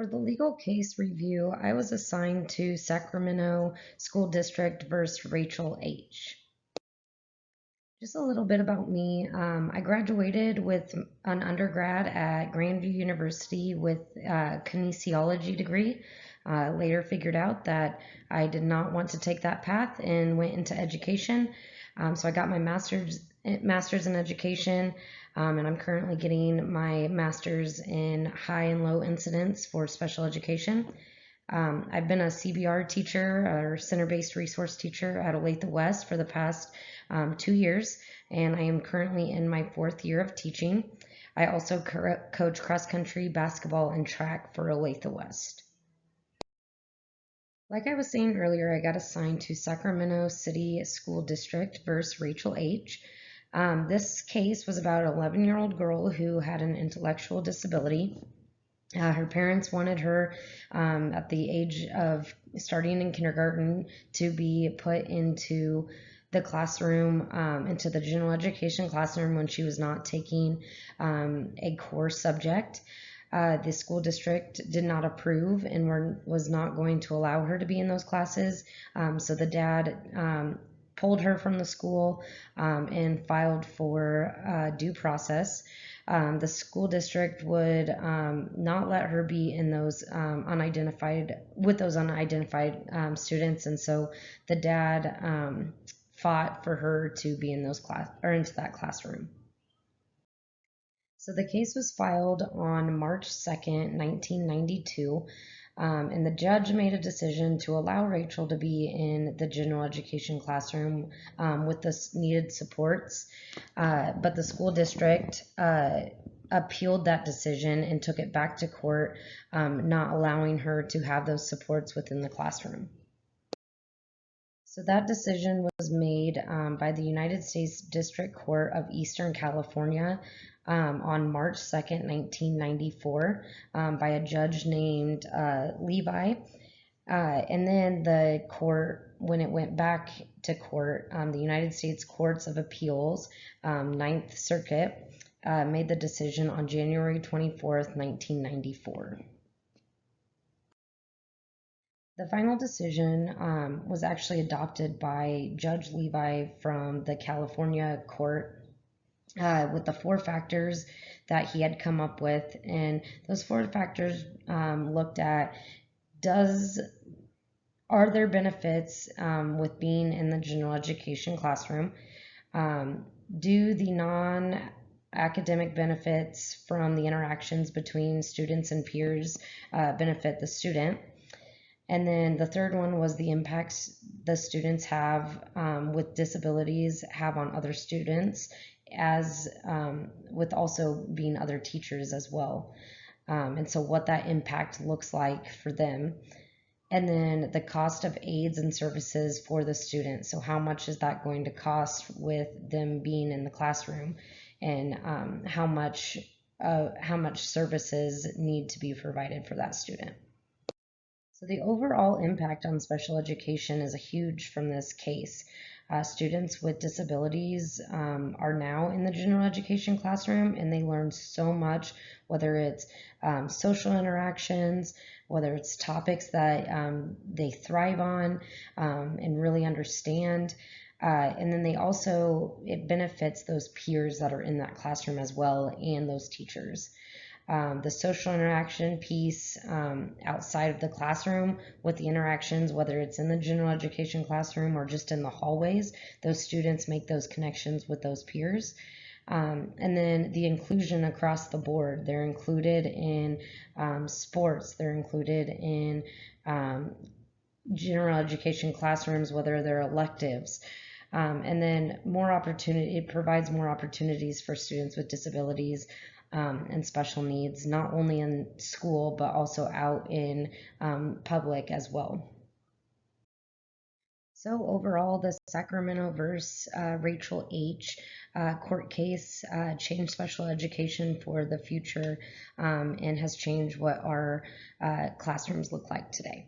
For the legal case review, I was assigned to Sacramento School District versus Rachel H. Just a little bit about me. I graduated with an undergrad at Grandview University with a kinesiology degree. Later figured out that I did not want to take that path and went into education. So I got my master's in education, and I'm currently getting my master's in high and low incidence for special education. I've been a CBR teacher or center-based resource teacher at Olathe West for the past 2 years, and I am currently in my 4th year of teaching. I also coach cross-country, basketball, and track for Olathe West. Like I was saying earlier, I got assigned to Sacramento City School District versus Rachel H. This case was about an 11-year-old girl who had an intellectual disability. Her parents wanted her at the age of starting in kindergarten to be put into the classroom, into the general education classroom when she was not taking a core subject. The school district did not approve and was not going to allow her to be in those classes. So the dad pulled her from the school and filed for due process. The school district would not let her be in those unidentified students, and so the dad fought for her to be in those into that classroom. So the case was filed on March 2nd, 1992. And the judge made a decision to allow Rachel to be in the general education classroom with the needed supports, but the school district appealed that decision and took it back to court, not allowing her to have those supports within the classroom. So that decision was made by the United States District Court of Eastern California on March 2nd, 1994, by a judge named Levi. And then the court, when it went back to court, the United States Courts of Appeals, Ninth Circuit, made the decision on January 24th, 1994. The final decision was actually adopted by Judge Levi from the California court with the 4 factors that he had come up with. And those 4 factors looked at, are there benefits with being in the general education classroom? Do the non-academic benefits from the interactions between students and peers benefit the student? And then the third one was the impacts the students have with disabilities have on other students, as with also being other teachers as well. And so what that impact looks like for them. And then the cost of aids and services for the students. So how much is that going to cost with them being in the classroom, and how much services need to be provided for that student. So the overall impact on special education is huge from this case. Students with disabilities are now in the general education classroom, and they learn so much, whether it's social interactions, whether it's topics that they thrive on and really understand. And then it benefits those peers that are in that classroom as well, and those teachers. The social interaction piece outside of the classroom with the interactions, whether it's in the general education classroom or just in the hallways, those students make those connections with those peers. And then the inclusion across the board. They're included in sports. They're included in general education classrooms, whether they're electives. And then it provides more opportunities for students with disabilities and special needs, not only in school, but also out in public as well. So overall, the Sacramento versus Rachel H. Court case changed special education for the future and has changed what our classrooms look like today.